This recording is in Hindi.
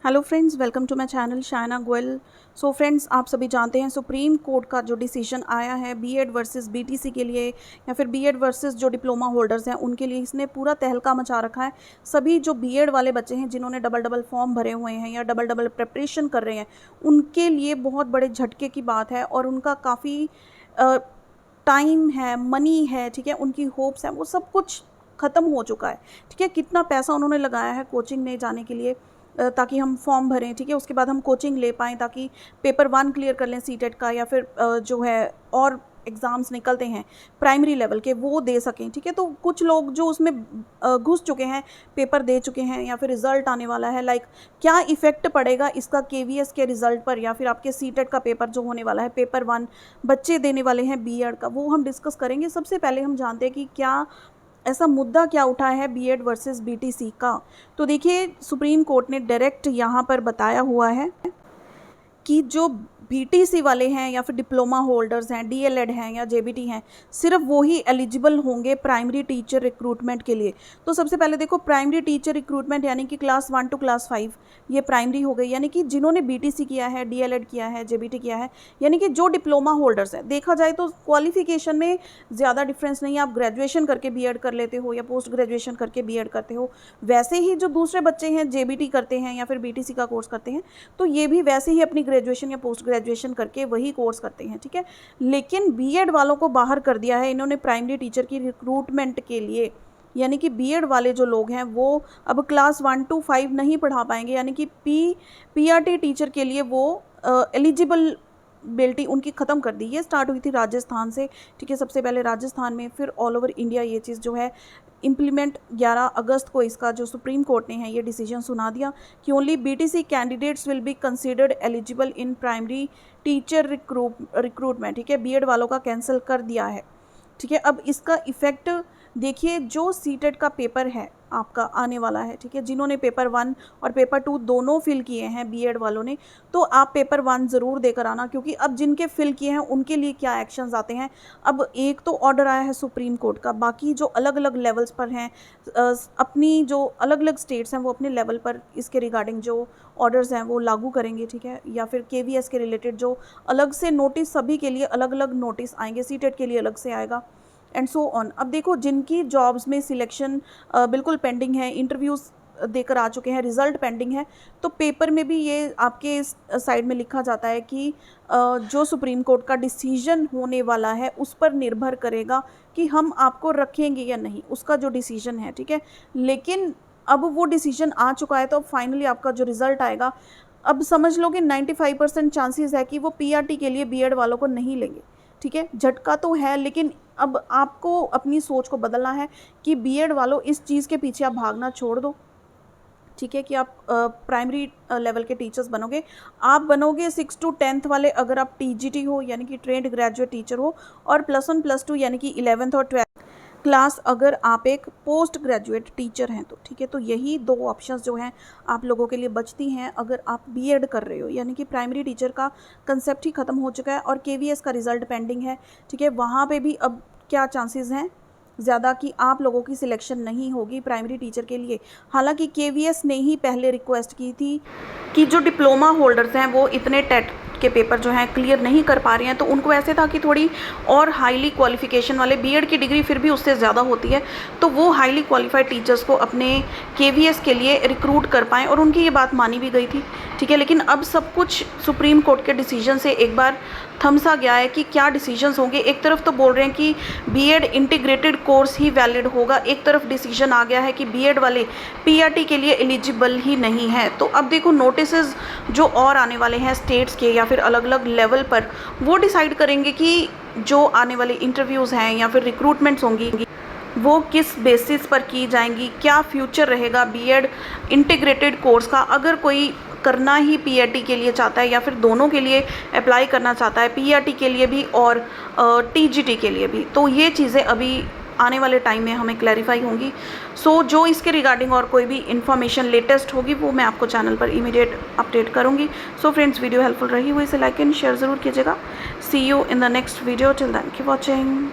Hello friends, welcome to my channel Shaina Goyal. So friends, आप सभी जानते हैं सुप्रीम कोर्ट का जो डिसीजन आया है बीएड वर्सेस बीटीसी के लिए या फिर बीएड वर्सेस जो डिप्लोमा होल्डर्स हैं उनके लिए, इसने पूरा तहलका मचा रखा है। सभी जो बीएड वाले बच्चे हैं जिन्होंने डबल डबल फॉर्म भरे हुए हैं या डबल डबल प्रिपरेशन कर रहे हैं, उनके लिए बहुत बड़े झटके की बात है और उनका काफ़ी टाइम है, मनी है, ठीक है, उनकी होप्स हैं, वो सब कुछ ख़त्म हो चुका है। ठीक है, कितना पैसा उन्होंने लगाया है कोचिंग में जाने के लिए ताकि हम फॉर्म भरें, ठीक है, उसके बाद हम कोचिंग ले पाएँ ताकि पेपर 1 क्लियर कर लें सीटेट का, या फिर जो है और एग्ज़ाम्स निकलते हैं प्राइमरी लेवल के वो दे सकें। ठीक है, तो कुछ लोग जो उसमें घुस चुके हैं, पेपर दे चुके हैं या फिर रिज़ल्ट आने वाला है, लाइक क्या इफ़ेक्ट पड़ेगा इसका केवीएस के रिज़ल्ट पर या फिर आपके सीटेट का पेपर जो होने वाला है, पेपर 1 बच्चे देने वाले हैं बीएड का, वो हम डिस्कस करेंगे। सबसे पहले हम जानते हैं कि क्या ऐसा मुद्दा क्या उठा है बीएड वर्सेस बीटीसी का। तो देखिए, सुप्रीम कोर्ट ने डायरेक्ट यहाँ पर बताया हुआ है कि जो बीटीसी वाले हैं या फिर डिप्लोमा होल्डर्स हैं, डीएलएड हैं या जेबीटी हैं, सिर्फ वो ही एलिजिबल होंगे प्राइमरी टीचर रिक्रूटमेंट के लिए। तो सबसे पहले देखो, प्राइमरी टीचर रिक्रूटमेंट यानी कि क्लास 1 to क्लास 5 ये प्राइमरी हो गई, यानी कि जिन्होंने बीटीसी किया है, डीएलएड किया है, जेबीटी किया है, यानी कि जो डिप्लोमा होल्डर्स हैं। देखा जाए तो क्वालिफिकेशन में ज़्यादा डिफरेंस नहीं है, आप ग्रेजुएशन करके बीएड कर लेते हो या पोस्ट ग्रेजुएशन करके बीएड करते हो। वैसे ही जो दूसरे बच्चे हैं जेबीटी करते हैं या फिर बीटीसी का कोर्स करते हैं, तो ये भी वैसे ही अपनी ग्रेजुएशन या पोस्ट ग्रेजुएशन करके वही कोर्स करते हैं। ठीक है, लेकिन बीएड वालों को बाहर कर दिया है इन्होंने प्राइमरी टीचर की रिक्रूटमेंट के लिए, यानी कि बीएड वाले जो लोग हैं वो अब क्लास 1 to 5 नहीं पढ़ा पाएंगे, यानी कि पीआरटी टीचर के लिए वो एलिजिबिलिटी उनकी ख़त्म कर दी। ये स्टार्ट हुई थी राजस्थान से, ठीक है, सबसे पहले राजस्थान में, फिर ऑल ओवर इंडिया ये चीज़ जो है इम्प्लीमेंट 11 अगस्त को इसका जो सुप्रीम कोर्ट ने है ये डिसीजन सुना दिया कि only BTC candidates will be considered eligible in primary teacher recruitment. ठीक है, बीएड वालों का कैंसिल कर दिया है। ठीक है, अब इसका इफ़ेक्ट देखिए, जो सीटेट का पेपर है आपका आने वाला है, ठीक है, जिन्होंने पेपर 1 और पेपर 2 दोनों फिल किए हैं बीएड वालों ने, तो आप पेपर 1 ज़रूर देकर आना, क्योंकि अब जिनके फिल किए हैं उनके लिए क्या एक्शंस आते हैं। अब एक तो ऑर्डर आया है सुप्रीम कोर्ट का, बाकी जो अलग अलग लेवल्स पर हैं, अपनी जो अलग अलग स्टेट्स हैं वो अपने लेवल पर इसके रिगार्डिंग जो ऑर्डर्स हैं वो लागू करेंगे। ठीक है, या फिर केवीएस के रिलेटेड जो अलग से नोटिस, सभी के लिए अलग अलग नोटिस आएंगे, सीटेट के लिए अलग से आएगा एंड सो ऑन। अब देखो, जिनकी जॉब्स में सिलेक्शन बिल्कुल पेंडिंग है, इंटरव्यूज़ देकर आ चुके हैं, रिज़ल्ट पेंडिंग है, तो पेपर में भी ये आपके इस साइड में लिखा जाता है कि जो सुप्रीम कोर्ट का डिसीजन होने वाला है उस पर निर्भर करेगा कि हम आपको रखेंगे या नहीं, उसका जो डिसीजन है। ठीक है, लेकिन अब वो डिसीजन आ चुका है, तो अब फाइनली आपका जो रिज़ल्ट आएगा, अब समझ लो कि 95% चांसेस है कि वो पीआरटी के लिए बीएड वालों को नहीं लेंगे। ठीक है, झटका तो है, लेकिन अब आपको अपनी सोच को बदलना है कि बीएड वालों इस चीज़ के पीछे आप भागना छोड़ दो। ठीक है, कि आप प्राइमरी लेवल के टीचर्स बनोगे, आप बनोगे 6 to 10th वाले अगर आप टीजीटी हो यानी कि ट्रेंड ग्रेजुएट टीचर हो, और +1 +2 यानी कि 11th और 12th क्लास अगर आप एक पोस्ट ग्रेजुएट टीचर हैं तो। ठीक है, तो यही 2 ऑप्शंस जो हैं आप लोगों के लिए बचती हैं अगर आप बीएड कर रहे हो, यानी कि प्राइमरी टीचर का कंसेप्ट ही ख़त्म हो चुका है और केवीएस का रिज़ल्ट पेंडिंग है। ठीक है, वहाँ पे भी अब क्या चांसेस हैं ज़्यादा कि आप लोगों की सिलेक्शन नहीं होगी प्राइमरी टीचर के लिए। हालांकि केवीएस ने ही पहले रिक्वेस्ट की थी कि जो डिप्लोमा होल्डर्स हैं वो इतने टेट के पेपर जो हैं क्लियर नहीं कर पा रहे हैं, तो उनको ऐसे था कि थोड़ी और हाईली क्वालिफिकेशन वाले, बीएड की डिग्री फिर भी उससे ज़्यादा होती है, तो वो हाईली क्वालिफाइड टीचर्स को अपने केवीएस के लिए रिक्रूट कर पाएँ, और उनकी ये बात मानी भी गई थी। ठीक है, लेकिन अब सब कुछ सुप्रीम कोर्ट के डिसीजन से एक बार थमसा गया है कि क्या डिसीजंस होंगे। एक तरफ तो बोल रहे हैं कि बीएड इंटीग्रेटेड कोर्स ही वैलिड होगा, एक तरफ डिसीजन आ गया है कि बीएड वाले पीआरटी के लिए एलिजिबल ही नहीं है। तो अब देखो, नोटिसेस जो और आने वाले हैं स्टेट्स के या फिर अलग अलग लेवल पर, वो डिसाइड करेंगे कि जो आने वाले इंटरव्यूज़ हैं या फिर रिक्रूटमेंट्स होंगी वो किस बेसिस पर की जाएंगी, क्या फ्यूचर रहेगा बीएड इंटीग्रेटेड कोर्स का। अगर कोई करना ही पीआरटी के लिए चाहता है या फिर दोनों के लिए अप्लाई करना चाहता है, पीआरटी के लिए भी और टीजीटी के लिए भी, तो ये चीज़ें अभी आने वाले टाइम में हमें क्लैरिफाई होंगी। सो जो इसके रिगार्डिंग और कोई भी इन्फॉर्मेशन लेटेस्ट होगी वो मैं आपको चैनल पर इमीडिएट अपडेट करूँगी। सो फ्रेंड्स, वीडियो हेल्पफुल रही हो इसे लाइक एंड शेयर ज़रूर कीजिएगा। See you in the next video, till then keep watching.